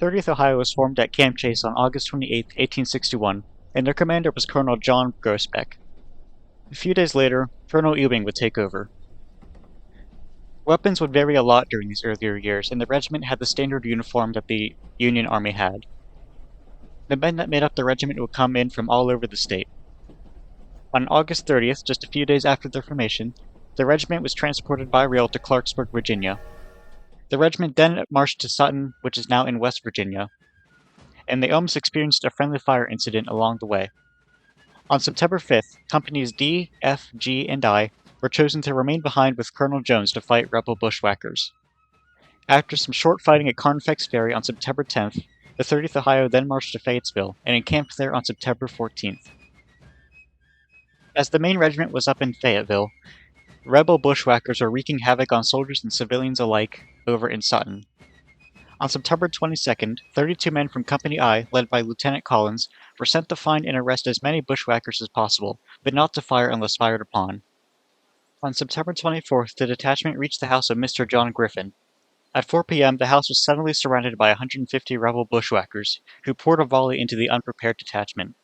30th Ohio was formed at Camp Chase on August 28, 1861, and their commander was Colonel John Groesbeck. A few days later, Colonel Ewing would take over. Weapons would vary a lot during these earlier years, and the regiment had the standard uniform that the Union Army had. The men that made up the regiment would come in from all over the state. On August 30th, just a few days after their formation, the regiment was transported by rail to Clarksburg, Virginia. The regiment then marched to Sutton, which is now in West Virginia, and they almost experienced a friendly fire incident along the way. On September 5th, Companies D, F, G, and I were chosen to remain behind with Colonel Jones to fight rebel bushwhackers. After some short fighting at Carnifex Ferry on September 10th, the 30th Ohio then marched to Fayetteville and encamped there on September 14th. As the main regiment was up in Fayetteville, rebel bushwhackers were wreaking havoc on soldiers and civilians alike over in Sutton. On September 22nd, 32 men from Company I, led by Lieutenant Collins, were sent to find and arrest as many bushwhackers as possible, but not to fire unless fired upon. On September 24th, the detachment reached the house of Mr. John Griffin. At 4 p.m., the house was suddenly surrounded by 150 rebel bushwhackers, who poured a volley into the unprepared detachment.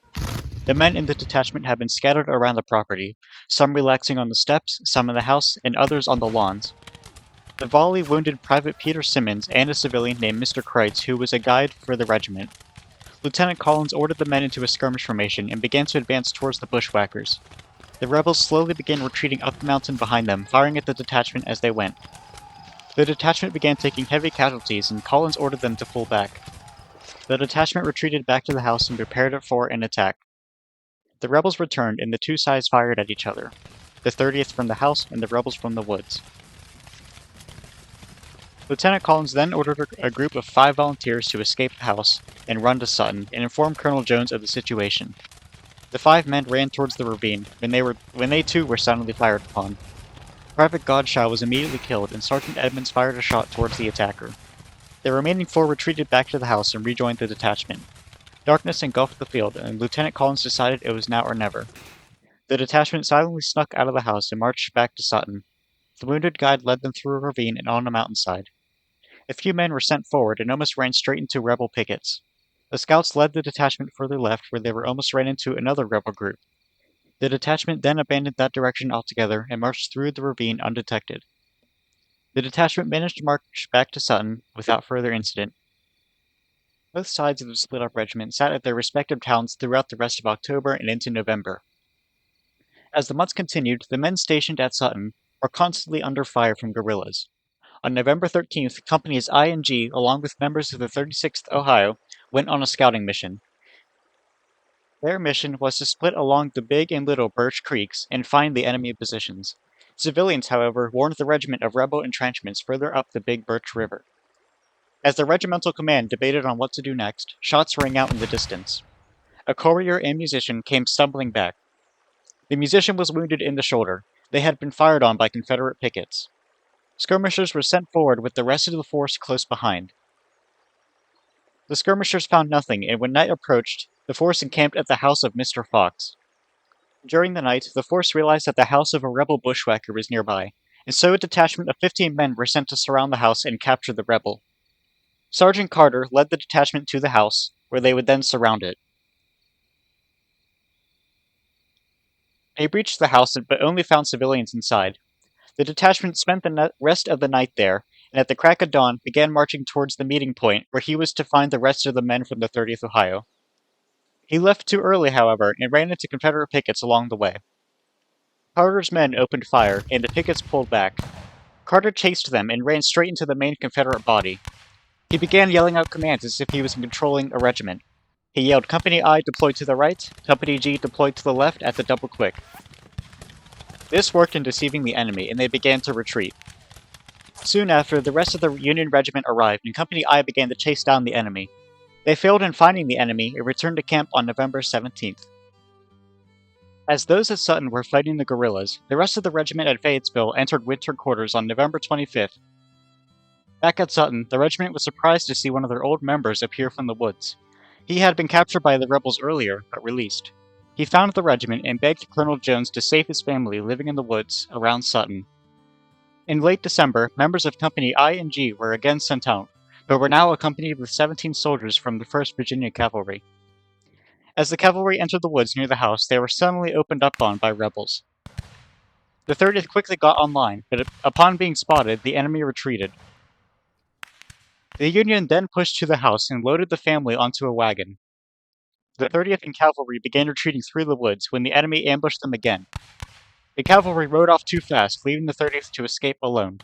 The men in the detachment had been scattered around the property, some relaxing on the steps, some in the house, and others on the lawns. The volley wounded Private Peter Simmons and a civilian named Mr. Kreitz, who was a guide for the regiment. Lieutenant Collins ordered the men into a skirmish formation and began to advance towards the bushwhackers. The rebels slowly began retreating up the mountain behind them, firing at the detachment as they went. The detachment began taking heavy casualties, and Collins ordered them to pull back. The detachment retreated back to the house and prepared for an attack. The rebels returned, and the two sides fired at each other, the 30th from the house and the rebels from the woods. Lieutenant Collins then ordered a group of 5 volunteers to escape the house and run to Sutton and inform Colonel Jones of the situation. The 5 men ran towards the ravine when they too were suddenly fired upon. Private Godshaw was immediately killed, and Sergeant Edmonds fired a shot towards the attacker. The remaining 4 retreated back to the house and rejoined the detachment. Darkness engulfed the field, and Lieutenant Collins decided it was now or never. The detachment silently snuck out of the house and marched back to Sutton. The wounded guide led them through a ravine and on a mountainside. A few men were sent forward and almost ran straight into rebel pickets. The scouts led the detachment further left, where they were almost ran into another rebel group. The detachment then abandoned that direction altogether and marched through the ravine undetected. The detachment managed to march back to Sutton without further incident. Both sides of the split-up regiment sat at their respective towns throughout the rest of October and into November. As the months continued, the men stationed at Sutton were constantly under fire from guerrillas. On November 13th, Companies I and G, along with members of the 36th Ohio, went on a scouting mission. Their mission was to split along the Big and Little Birch Creeks and find the enemy positions. Civilians, however, warned the regiment of rebel entrenchments further up the Big Birch River. As the regimental command debated on what to do next, shots rang out in the distance. A courier and musician came stumbling back. The musician was wounded in the shoulder. They had been fired on by Confederate pickets. Skirmishers were sent forward with the rest of the force close behind. The skirmishers found nothing, and when night approached, the force encamped at the house of Mr. Fox. During the night, the force realized that the house of a rebel bushwhacker was nearby, and so a detachment of 15 men were sent to surround the house and capture the rebel. Sergeant Carter led the detachment to the house, where they would then surround it. They breached the house, but only found civilians inside. The detachment spent the rest of the night there, and at the crack of dawn began marching towards the meeting point where he was to find the rest of the men from the 30th Ohio. He left too early, however, and ran into Confederate pickets along the way. Carter's men opened fire, and the pickets pulled back. Carter chased them and ran straight into the main Confederate body. He began yelling out commands as if he was controlling a regiment. He yelled, "Company I deployed to the right, Company G deployed to the left at the double quick." This worked in deceiving the enemy, and they began to retreat. Soon after, the rest of the Union regiment arrived, and Company I began to chase down the enemy. They failed in finding the enemy and returned to camp on November 17th. As those at Sutton were fighting the guerrillas, the rest of the regiment at Fayetteville entered winter quarters on November 25th. Back at Sutton, the regiment was surprised to see one of their old members appear from the woods. He had been captured by the rebels earlier, but released. He found the regiment and begged Colonel Jones to save his family living in the woods around Sutton. In late December, members of Company I and G were again sent out, but were now accompanied with 17 soldiers from the 1st Virginia Cavalry. As the cavalry entered the woods near the house, they were suddenly opened up on by rebels. The 30th quickly got online, but upon being spotted, the enemy retreated. The Union then pushed to the house and loaded the family onto a wagon. The 30th and cavalry began retreating through the woods when the enemy ambushed them again. The cavalry rode off too fast, leaving the 30th to escape alone.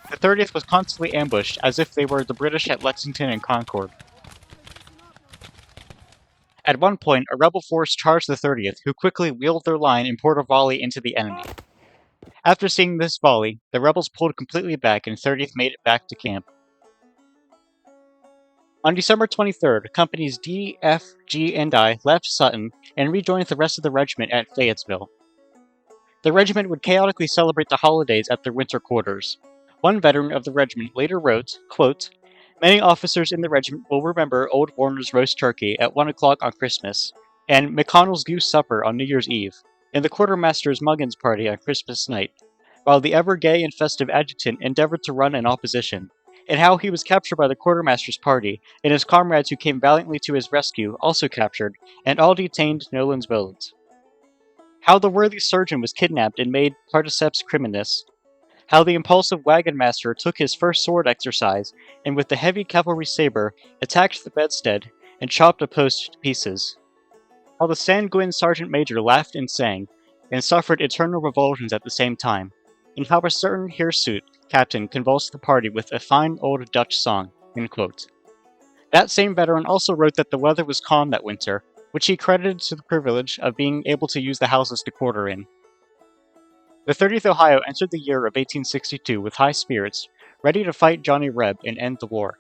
The 30th was constantly ambushed as if they were the British at Lexington and Concord. At one point, a rebel force charged the 30th, who quickly wheeled their line and poured a volley into the enemy. After seeing this volley, the rebels pulled completely back and 30th made it back to camp. On December 23rd, companies D, F, G, and I left Sutton and rejoined the rest of the regiment at Fayetteville. The regiment would chaotically celebrate the holidays at their winter quarters. One veteran of the regiment later wrote, quote, "Many officers in the regiment will remember old Warner's roast turkey at 1 o'clock on Christmas, and McConnell's goose supper on New Year's Eve, and the quartermaster's muggins party on Christmas night, while the ever-gay and festive adjutant endeavored to run in opposition, and how he was captured by the quartermaster's party, and his comrades who came valiantly to his rescue also captured, and all detained nolens volens. How the worthy surgeon was kidnapped and made particeps criminis. How the impulsive wagon master took his first sword exercise, and with the heavy cavalry saber attacked the bedstead and chopped a post to pieces. How the sanguine sergeant major laughed and sang, and suffered eternal revulsions at the same time, and how a certain hirsute captain convulsed the party with a fine old Dutch song." End quote. That same veteran also wrote that the weather was calm that winter, which he credited to the privilege of being able to use the houses to quarter in. The 30th Ohio entered the year of 1862 with high spirits, ready to fight Johnny Reb and end the war.